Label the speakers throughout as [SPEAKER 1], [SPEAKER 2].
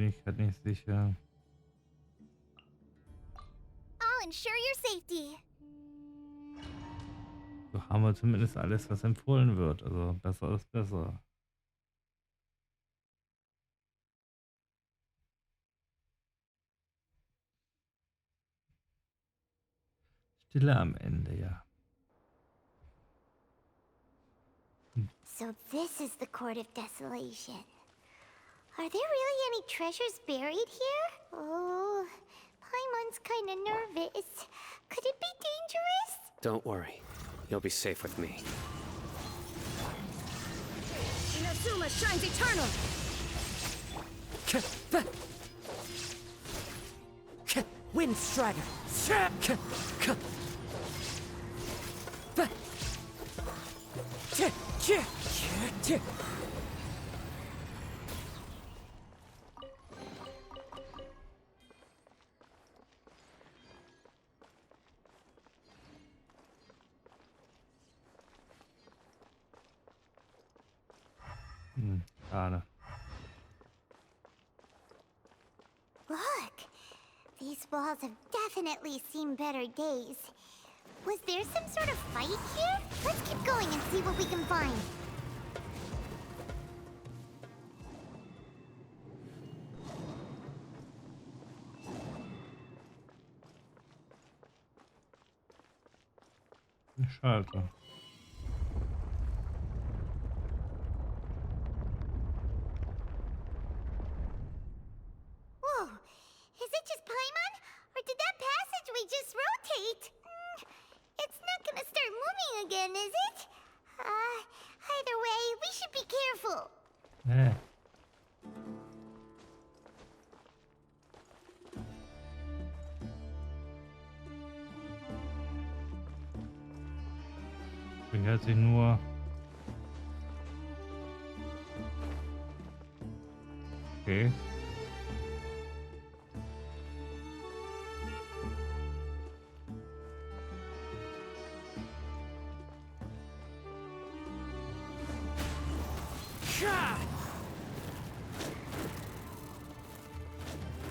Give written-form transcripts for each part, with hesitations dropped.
[SPEAKER 1] bin ich gerade nicht sicher.
[SPEAKER 2] I'll ensure your safety.
[SPEAKER 1] So haben wir zumindest alles, was empfohlen wird. Also besser ist besser. Stille am Ende, ja.
[SPEAKER 2] So this is the Court of Desolation. Are there really any treasures buried here? Oh, Paimon's kinda nervous. Could it be dangerous?
[SPEAKER 3] Don't worry. You'll be safe with me.
[SPEAKER 2] Inazuma shines eternal!
[SPEAKER 4] Wind Strider.
[SPEAKER 1] Schade.
[SPEAKER 2] Look! These walls have definitely seen better days. Was there some sort of fight here? Let's keep going and see what we can find.
[SPEAKER 1] Ein Schalter.
[SPEAKER 2] Whoa! Is it just Paimon? Or did that passageway just rotate? It's not gonna start moving again, is it? Either way, we should be careful.
[SPEAKER 1] Nee. Behält sich nur. Okay.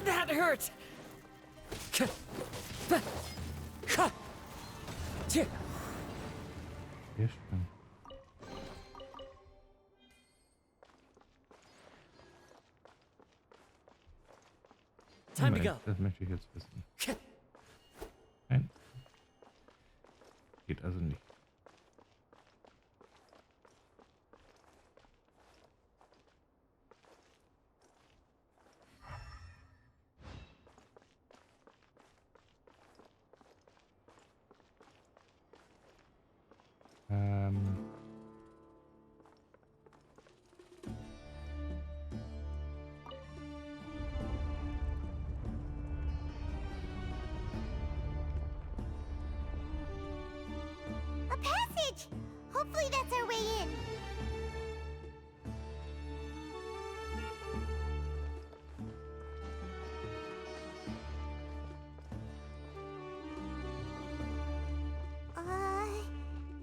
[SPEAKER 4] That hurt.
[SPEAKER 1] Sehr schön.
[SPEAKER 4] Time to
[SPEAKER 1] Moment,
[SPEAKER 4] go.
[SPEAKER 1] das möchte ich jetzt wissen. Nein. Geht also nicht.
[SPEAKER 2] A passage! Hopefully that's our way in.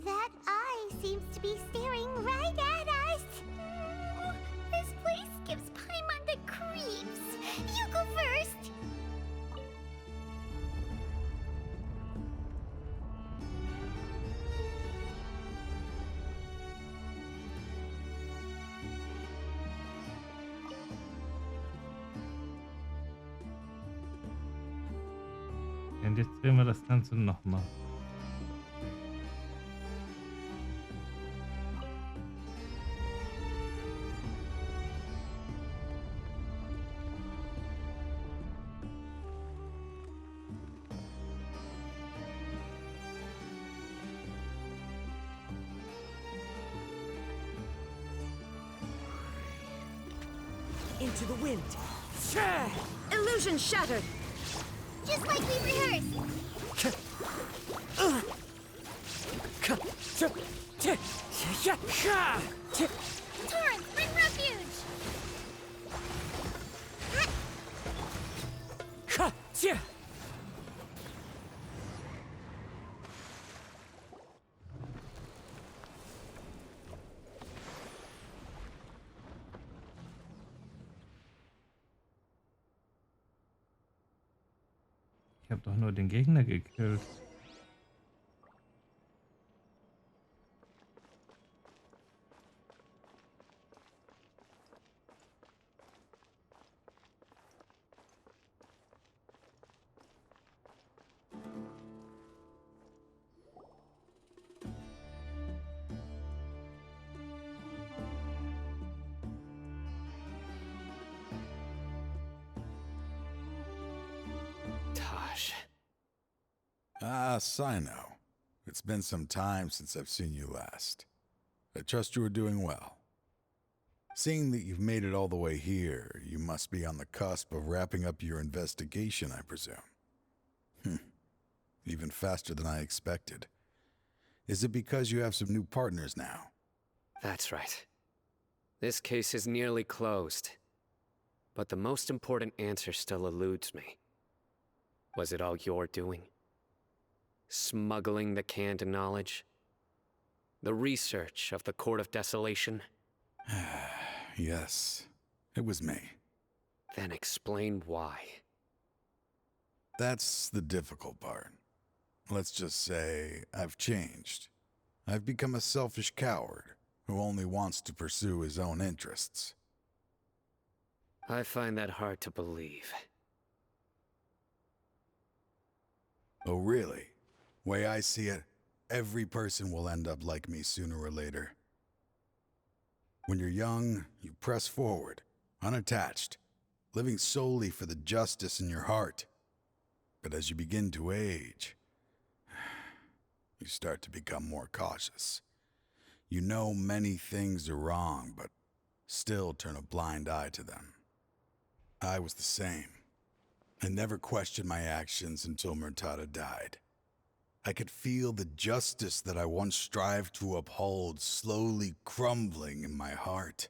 [SPEAKER 2] That eye seems to be staring right at us. This place gives Paimon the creeps. You go first.
[SPEAKER 1] Und jetzt drehen wir das Ganze nochmal.
[SPEAKER 4] Into the wind.
[SPEAKER 2] Illusion shattered. Just like we rehearsed. Torrent, bring refuge.
[SPEAKER 1] habe doch nur den Gegner gekillt.
[SPEAKER 3] Tosh.
[SPEAKER 5] Ah, Sino. It's been some time since I've seen you last. I trust you are doing well. Seeing that you've made it all the way here, you must be on the cusp of wrapping up your investigation, I presume. Even faster than I expected. Is it because you have some new partners now?
[SPEAKER 3] That's right. This case is nearly closed. But the most important answer still eludes me. Was it all your doing? Smuggling the canned knowledge? The research of the Court of Desolation?
[SPEAKER 5] Yes, it was me.
[SPEAKER 3] Then explain why.
[SPEAKER 5] That's the difficult part. Let's just say I've changed. I've become a selfish coward who only wants to pursue his own interests.
[SPEAKER 3] I find that hard to believe.
[SPEAKER 5] Oh, really? Way I see it, every person will end up like me sooner or later. When you're young, you press forward, unattached, living solely for the justice in your heart. But as you begin to age, you start to become more cautious. You know many things are wrong, but still turn a blind eye to them. I was the same. I never questioned my actions until Murtada died. I could feel the justice that I once strived to uphold slowly crumbling in my heart.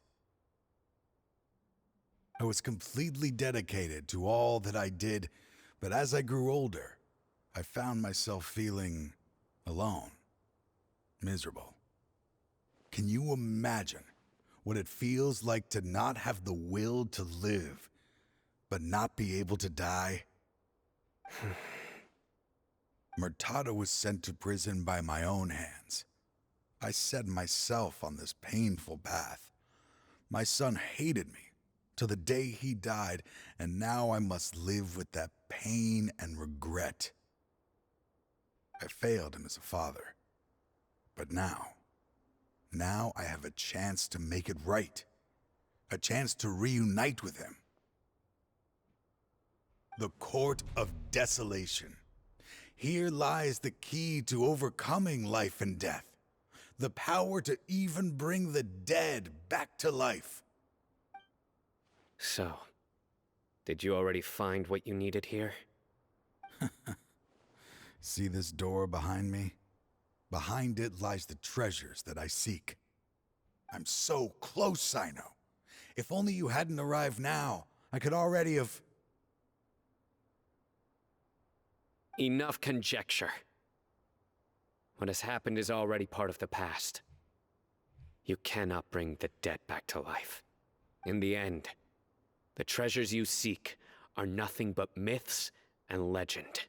[SPEAKER 5] I was completely dedicated to all that I did, but as I grew older, I found myself feeling alone, miserable. Can you imagine what it feels like to not have the will to live, but not be able to die? Murtada was sent to prison by my own hands. I set myself on this painful path. My son hated me till the day he died, and now I must live with that pain and regret. I failed him as a father. But now I have a chance to make it right. A chance to reunite with him. The Court of Desolation. Here lies the key to overcoming life and death. The power to even bring the dead back to life.
[SPEAKER 3] So, did you already find what you needed here?
[SPEAKER 5] See this door behind me? Behind it lies the treasures that I seek. I'm so close, Sino. If only you hadn't arrived now, I could already have...
[SPEAKER 3] Enough conjecture. What has happened is already part of the past. You cannot bring the dead back to life. In the end, the treasures you seek are nothing but myths and legend.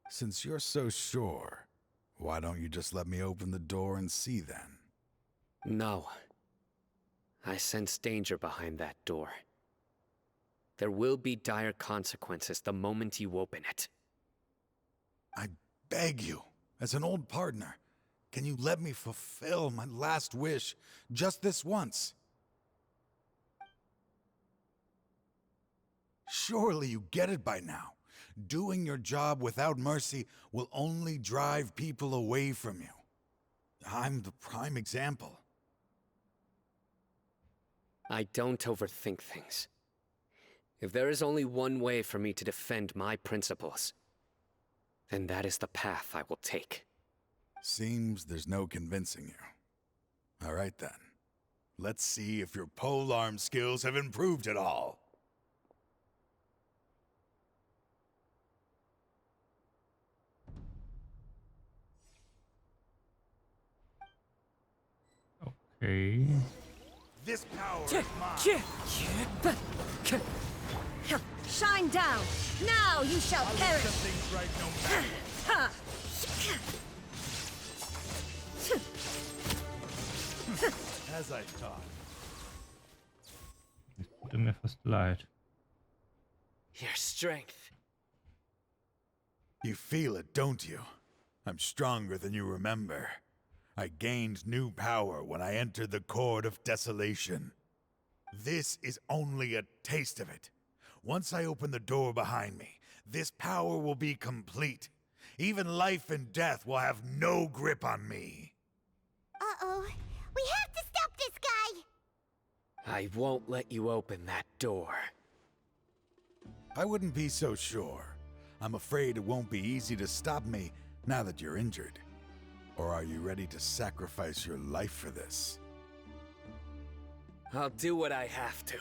[SPEAKER 5] Since you're so sure, why don't you just let me open the door and see then?
[SPEAKER 3] No. I sense danger behind that door. There will be dire consequences the moment you open it.
[SPEAKER 5] I beg you, as an old partner, can you let me fulfill my last wish just this once? Surely you get it by now. Doing your job without mercy will only drive people away from you. I'm the prime example.
[SPEAKER 3] I don't overthink things. If there is only one way for me to defend my principles, then that is the path I will take.
[SPEAKER 5] Seems there's no convincing you. All right then. Let's see if your polearm skills have improved at all.
[SPEAKER 1] Okay.
[SPEAKER 5] This power is mine.
[SPEAKER 4] Shine down! Now you shall perish!
[SPEAKER 6] Something's right no matter.
[SPEAKER 4] Ha!
[SPEAKER 6] As I thought.
[SPEAKER 1] Es tut mir fast leid.
[SPEAKER 3] Your strength.
[SPEAKER 5] You feel it, don't you? I'm stronger than you remember. I gained new power when I entered the Court of Desolation. This is only a taste of it. Once I open the door behind me, this power will be complete. Even life and death will have no grip on me.
[SPEAKER 2] Uh-oh. We have to stop this guy!
[SPEAKER 3] I won't let you open that door.
[SPEAKER 5] I wouldn't be so sure. I'm afraid it won't be easy to stop me now that you're injured. Or are you ready to sacrifice your life for this?
[SPEAKER 3] I'll do what I have to.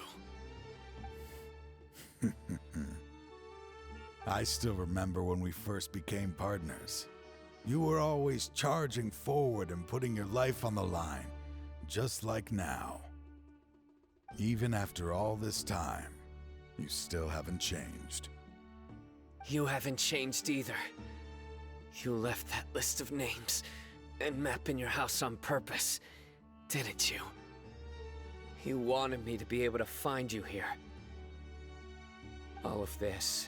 [SPEAKER 5] I still remember when we first became partners. You were always charging forward and putting your life on the line, just like now. Even after all this time, you still haven't changed.
[SPEAKER 3] You haven't changed either. You left that list of names and map in your house on purpose, didn't you? You wanted me to be able to find you here. All of this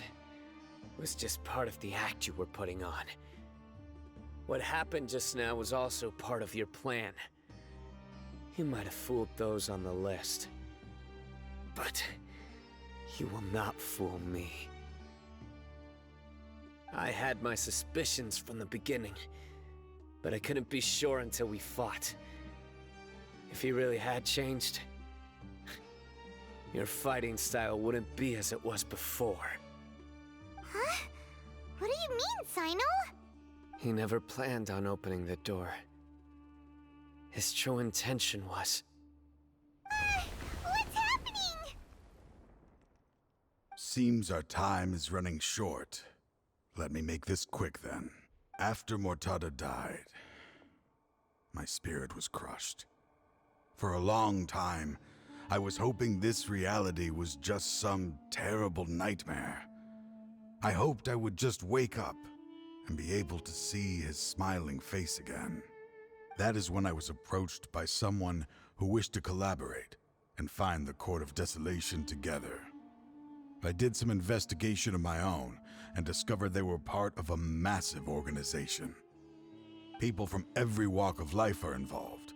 [SPEAKER 3] was just part of the act you were putting on. What happened just now was also part of your plan. You might have fooled those on the list, but you will not fool me. I had my suspicions from the beginning, but I couldn't be sure until we fought. If he really had changed, your fighting style wouldn't be as it was before.
[SPEAKER 2] Huh? What do you mean, Sino?
[SPEAKER 3] He never planned on opening the door. His true intention was...
[SPEAKER 2] What's happening?
[SPEAKER 5] Seems our time is running short. Let me make this quick then. After Mortada died, my spirit was crushed. For a long time, I was hoping this reality was just some terrible nightmare. I hoped I would just wake up and be able to see his smiling face again. That is when I was approached by someone who wished to collaborate and find the Court of Desolation together. I did some investigation of my own and discovered they were part of a massive organization. People from every walk of life are involved.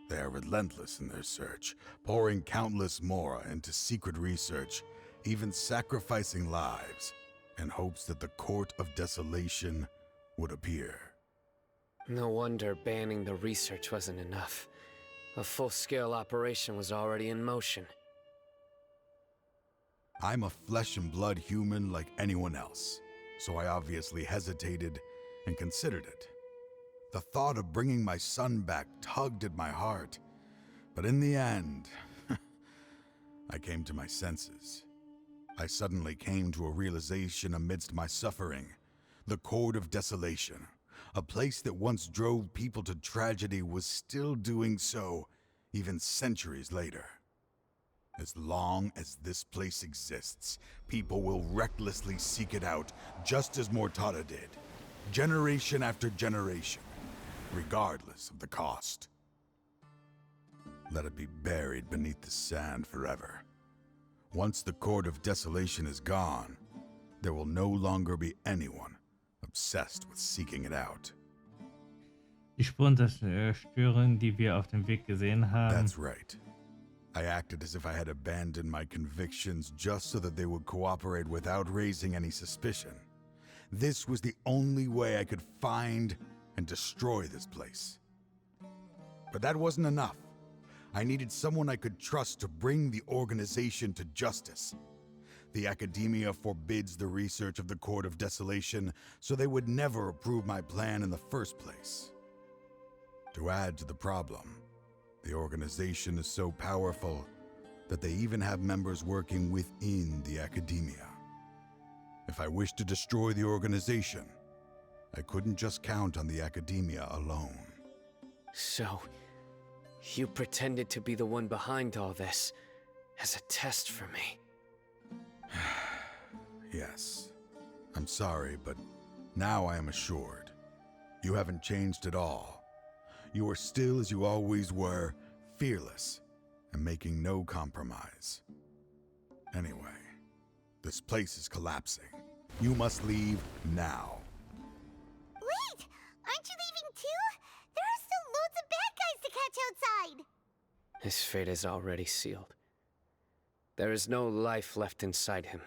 [SPEAKER 5] They are relentless in their search, pouring countless mora into secret research, even sacrificing lives in hopes that the Court of Desolation would appear.
[SPEAKER 3] No wonder banning the research wasn't enough. A full-scale operation was already in motion.
[SPEAKER 5] I'm a flesh and blood human like anyone else, so I obviously hesitated and considered it. The thought of bringing my son back tugged at my heart, but in the end, I came to my senses. I suddenly came to a realization amidst my suffering. The Court of Desolation, a place that once drove people to tragedy, was still doing so even centuries later. As long as this place exists, people will recklessly seek it out, just as Mortada did, generation after generation, regardless of the cost. Let it be buried beneath the sand forever. Once the Court of Desolation is gone, there will no longer be anyone obsessed with seeking it out.
[SPEAKER 1] Die Spuren zerstören, die wir auf dem Weg gesehen haben.
[SPEAKER 5] That's right. I acted as if I had abandoned my convictions just so that they would cooperate without raising any suspicion. This was the only way I could find and destroy this place. But that wasn't enough. I needed someone I could trust to bring the organization to justice. The academia forbids the research of the Court of Desolation, so they would never approve my plan in the first place. To add to the problem, the organization is so powerful that they even have members working within the academia. If I wished to destroy the organization, I couldn't just count on the academia alone.
[SPEAKER 3] So, you pretended to be the one behind all this, as a test for me.
[SPEAKER 5] Yes. I'm sorry, but now I am assured. You haven't changed at all. You are still as you always were, fearless, and making no compromise. Anyway, this place is collapsing. You must leave now.
[SPEAKER 2] Wait! Aren't you leaving too? There are still loads of bad guys to catch outside!
[SPEAKER 3] His fate is already sealed. There is no life left inside him.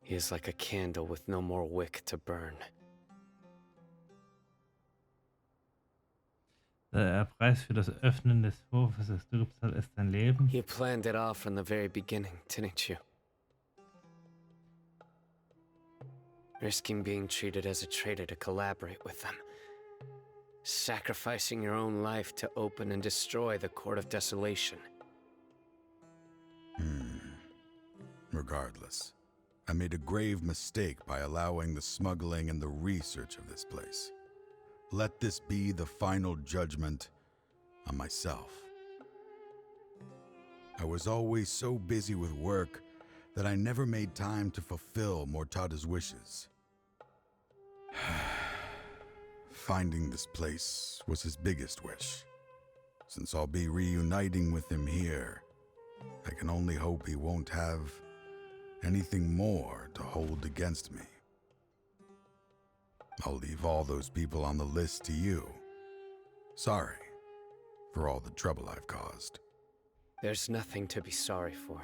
[SPEAKER 3] He is like a candle with no more wick to burn.
[SPEAKER 1] Der Preis für das Öffnen des Hofes des Trübsal ist dein Leben.
[SPEAKER 3] You planned it all from the very beginning, didn't you? Risking being treated as a traitor to collaborate with them. Sacrificing your own life to open and destroy the Court of Desolation.
[SPEAKER 5] Regardless, I made a grave mistake by allowing the smuggling and the research of this place. Let this be the final judgment on myself. I was always so busy with work that I never made time to fulfill Mortada's wishes. Finding this place was his biggest wish. Since I'll be reuniting with him here, I can only hope he won't have anything more to hold against me. I'll leave all those people on the list to you. Sorry for all the trouble I've caused.
[SPEAKER 3] There's nothing to be sorry for.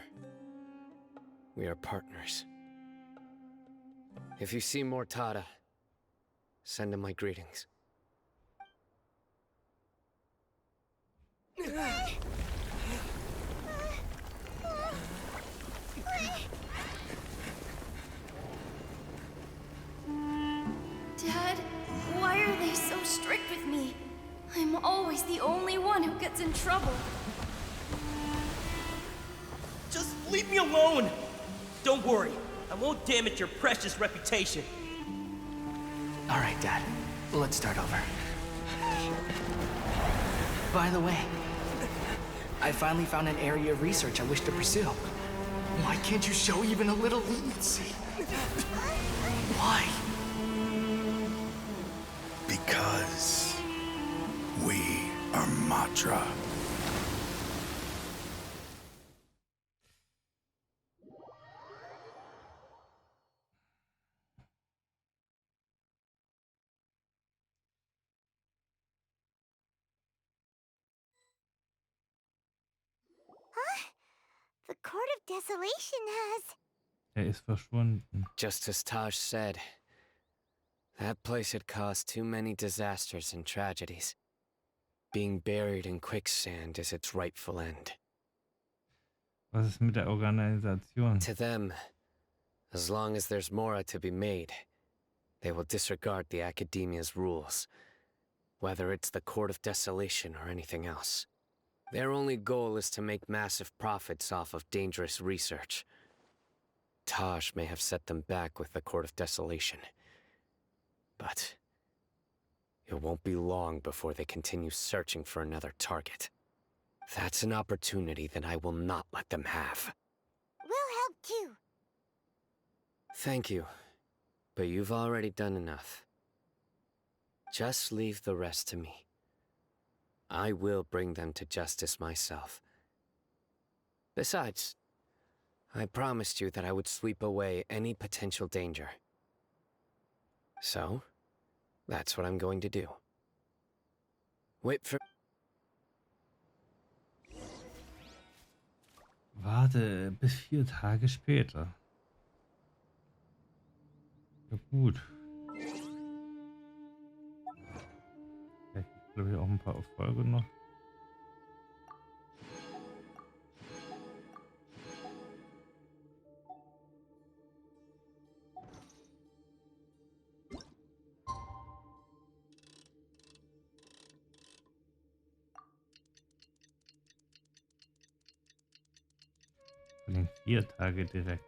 [SPEAKER 3] We are partners. If you see Mortada, send him my greetings.
[SPEAKER 7] Dad, why are they so strict with me? I'm always the only one who gets in trouble.
[SPEAKER 8] Just leave me alone! Don't worry, I won't damage your precious reputation.
[SPEAKER 9] All right, Dad. Let's start over. By the way, I finally found an area of research I wish to pursue. Why can't you show even a little leniency? Why?
[SPEAKER 5] Because we are Matra.
[SPEAKER 2] The Court of Desolation has...
[SPEAKER 1] Er ist verschwunden.
[SPEAKER 3] Just as Taj said, that place had caused too many disasters and tragedies. Being buried in quicksand is its rightful end.
[SPEAKER 1] Was ist mit der Organisation?
[SPEAKER 3] To them, as long as there's more to be made, they will disregard the Academia's rules, whether it's the Court of Desolation or anything else. Their only goal is to make massive profits off of dangerous research. Taj may have set them back with the Court of Desolation, but it won't be long before they continue searching for another target. That's an opportunity that I will not let them have.
[SPEAKER 2] We'll help too.
[SPEAKER 3] Thank you, but you've already done enough. Just leave the rest to me. I will bring them to justice myself. Besides, I promised you that I would sweep away any potential danger. So, that's what I'm going to do. Wait for...
[SPEAKER 1] Warte bis 4 Tage später. Ja gut. Vielleicht glaube ich auch ein paar Erfolge noch. Von den 4 Tage direkt.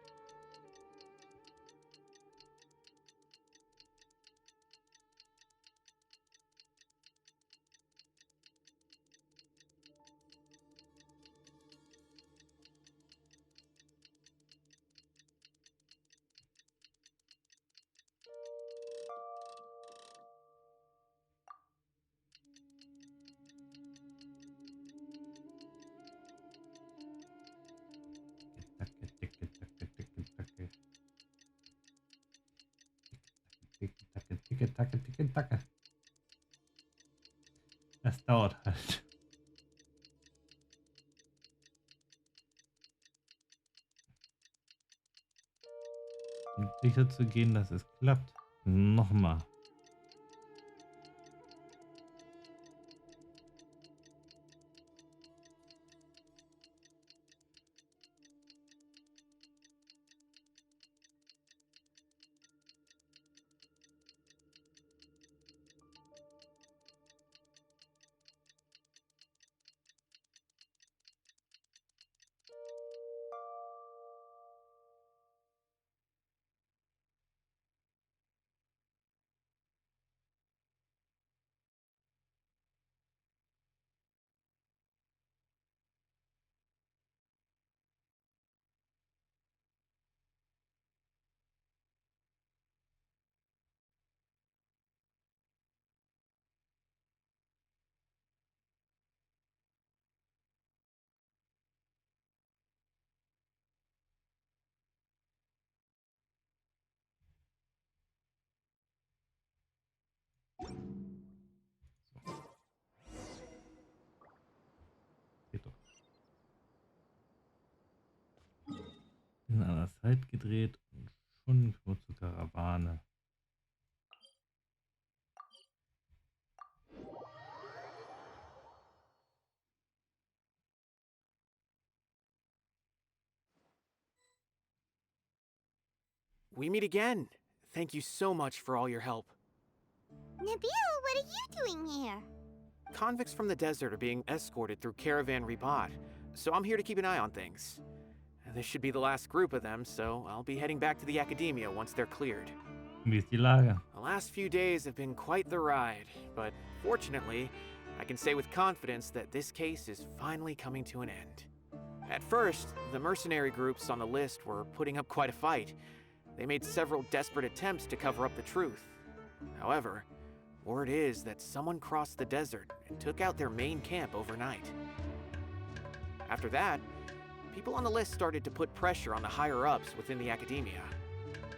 [SPEAKER 1] Ticke, Tacke, Ticke, Tacke. Das dauert halt. Um sicher zu gehen, dass es klappt. Nochmal. Geht doch. In einer Zeit gedreht und schon nur zur Karawane.
[SPEAKER 9] We meet again. Thank you so much for all your help.
[SPEAKER 2] Nabil, what are you doing here?
[SPEAKER 9] Convicts from the desert are being escorted through Caravan Ribat, so I'm here to keep an eye on things. This should be the last group of them, so I'll be heading back to the academia once they're cleared.
[SPEAKER 1] Wie ist die Lage?
[SPEAKER 9] The last few days have been quite the ride, but fortunately, I can say with confidence that this case is finally coming to an end. At first, the mercenary groups on the list were putting up quite a fight. They made several desperate attempts to cover up the truth. However, word is that someone crossed the desert and took out their main camp overnight. After that, people on the list started to put pressure on the higher-ups within the academia.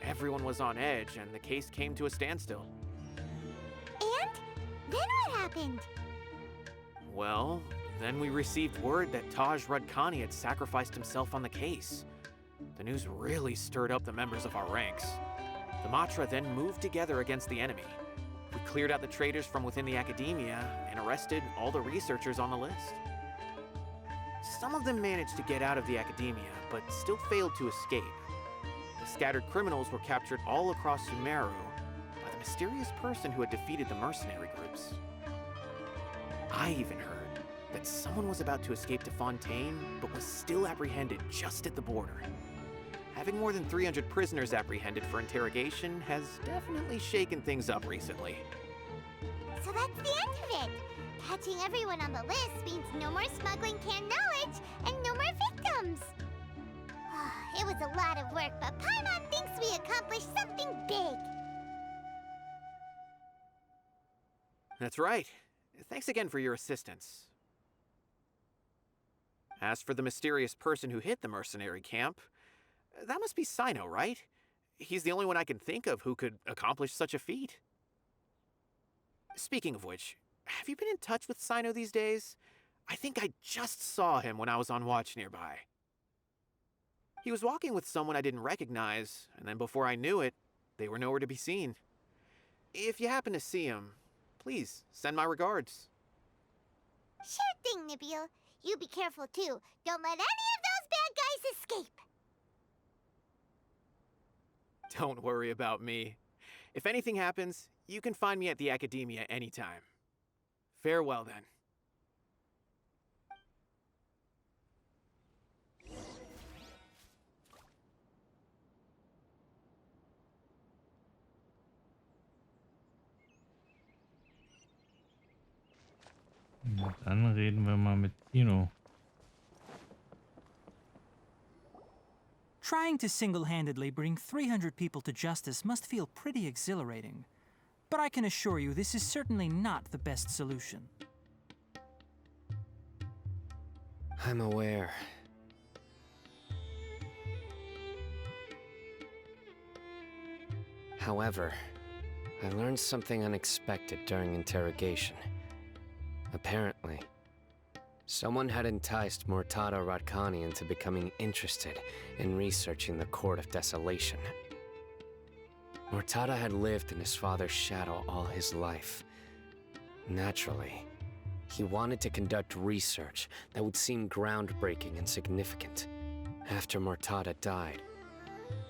[SPEAKER 9] Everyone was on edge, and the case came to a standstill.
[SPEAKER 2] And? Then what happened?
[SPEAKER 9] Well, then we received word that Taj Rudkani had sacrificed himself on the case. The news really stirred up the members of our ranks. The Matra then moved together against the enemy. We cleared out the traitors from within the academia and arrested all the researchers on the list. Some of them managed to get out of the academia, but still failed to escape. The scattered criminals were captured all across Sumeru by the mysterious person who had defeated the mercenary groups. I even heard that someone was about to escape to Fontaine, but was still apprehended just at the border. Having more than 300 prisoners apprehended for interrogation has definitely shaken things up recently.
[SPEAKER 2] So that's the end of it. Catching everyone on the list means no more smuggling canned knowledge and no more victims. It was a lot of work, but Paimon thinks we accomplished something big.
[SPEAKER 9] That's right. Thanks again for your assistance. As for the mysterious person who hit the mercenary camp, that must be Sino, right? He's the only one I can think of who could accomplish such a feat. Speaking of which, have you been in touch with Sino these days? I think I just saw him when I was on watch nearby. He was walking with someone I didn't recognize, and then before I knew it, they were nowhere to be seen. If you happen to see him, please send my regards.
[SPEAKER 2] Sure thing, Nabil. You be careful too. Don't let any of those bad guys escape.
[SPEAKER 9] Don't worry about me. If anything happens, you can find me at the academia anytime. Farewell then.
[SPEAKER 1] Na, dann reden wir mal mit Tino.
[SPEAKER 10] Trying to single-handedly bring 300 people to justice must feel pretty exhilarating. But I can assure you this is certainly not the best solution.
[SPEAKER 3] I'm aware. However, I learned something unexpected during interrogation. Apparently, someone had enticed Murtada Radkani into becoming interested in researching the Court of Desolation. Murtada had lived in his father's shadow all his life. Naturally, he wanted to conduct research that would seem groundbreaking and significant. After Murtada died,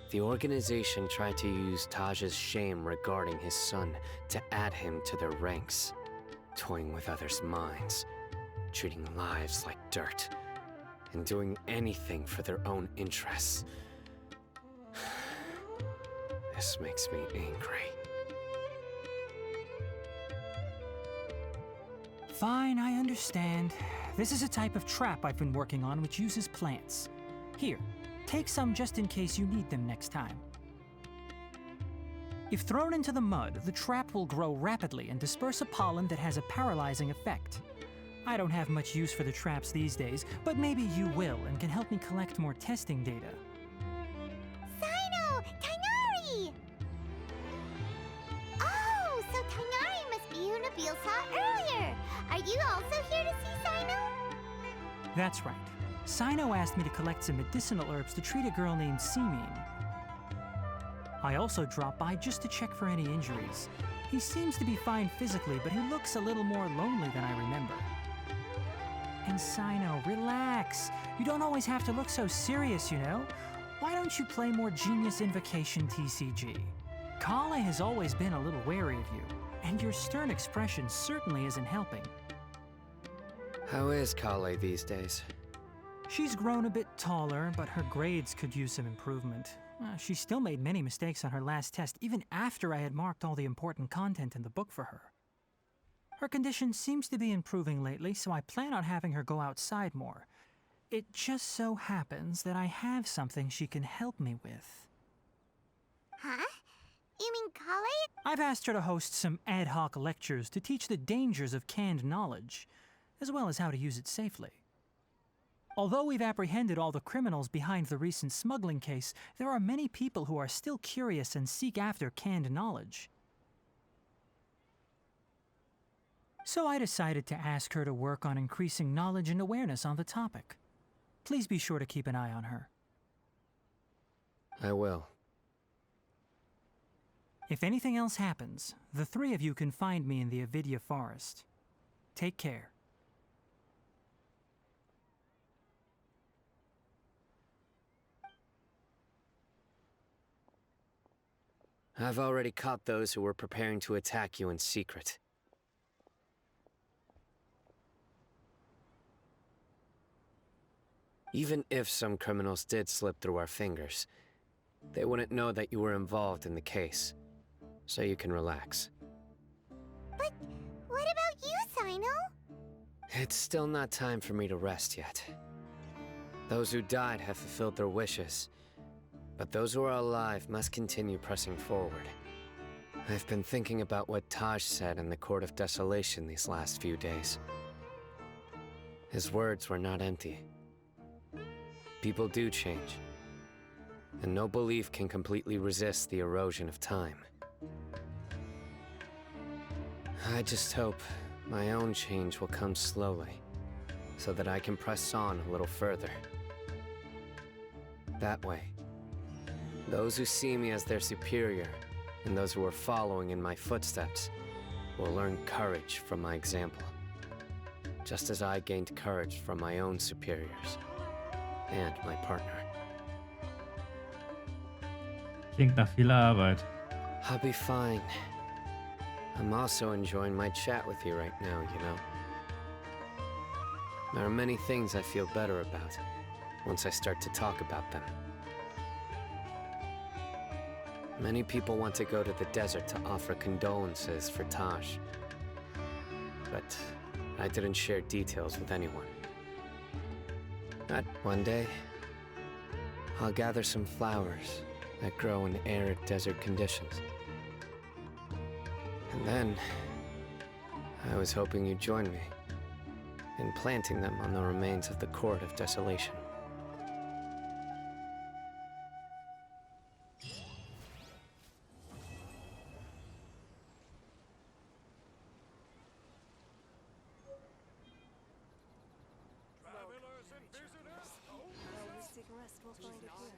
[SPEAKER 3] the organization tried to use Taj's shame regarding his son to add him to their ranks, toying with others' minds, treating lives like dirt, and doing anything for their own interests. This makes me angry.
[SPEAKER 10] Fine, I understand. This is a type of trap I've been working on which uses plants. Here, take some just in case you need them next time. If thrown into the mud, the trap will grow rapidly and disperse a pollen that has a paralyzing effect. I don't have much use for the traps these days, but maybe you will and can help me collect more testing data.
[SPEAKER 2] Sino! Tainari! Oh, so Tainari must be who Nabil saw earlier. Are you also here to see Sino?
[SPEAKER 10] That's right. Sino asked me to collect some medicinal herbs to treat a girl named Simin. I also dropped by just to check for any injuries. He seems to be fine physically, but he looks a little more lonely than I remember. And Sino, relax. You don't always have to look so serious, you know? Why don't you play more Genius Invocation TCG? Kale has always been a little wary of you, and your stern expression certainly isn't helping.
[SPEAKER 3] How is Kale these days?
[SPEAKER 10] She's grown a bit taller, but her grades could use some improvement. She still made many mistakes on her last test, even after I had marked all the important content in the book for her. Her condition seems to be improving lately, so I plan on having her go outside more. It just so happens that I have something she can help me with.
[SPEAKER 2] Huh? You mean Kale?
[SPEAKER 10] I've asked her to host some ad hoc lectures to teach the dangers of canned knowledge, as well as how to use it safely. Although we've apprehended all the criminals behind the recent smuggling case, there are many people who are still curious and seek after canned knowledge. So I decided to ask her to work on increasing knowledge and awareness on the topic. Please be sure to keep an eye on her.
[SPEAKER 3] I will.
[SPEAKER 10] If anything else happens, the three of you can find me in the Avidya forest. Take care.
[SPEAKER 3] I've already caught those who were preparing to attack you in secret. Even if some criminals did slip through our fingers, they wouldn't know that you were involved in the case. So you can relax.
[SPEAKER 2] But what about you, Sino?
[SPEAKER 3] It's still not time for me to rest yet. Those who died have fulfilled their wishes, but those who are alive must continue pressing forward. I've been thinking about what Taj said in the Court of Desolation these last few days. His words were not empty. People do change, and no belief can completely resist the erosion of time. I just hope my own change will come slowly, so that I can press on a little further. That way, those who see me as their superior, and those who are following in my footsteps, will learn courage from my example, just as I gained courage from my own superiors. And my partner.
[SPEAKER 1] Klingt nach viel Arbeit.
[SPEAKER 3] I'll be fine. I'm also enjoying my chat with you right now, you know. There are many things I feel better about once I start to talk about them. Many people want to go to the desert to offer condolences for Taj, but I didn't share details with anyone. But one day, I'll gather some flowers that grow in arid desert conditions. And then, I was hoping you'd join me in planting them on the remains of the Court of Desolation.
[SPEAKER 2] people going to do?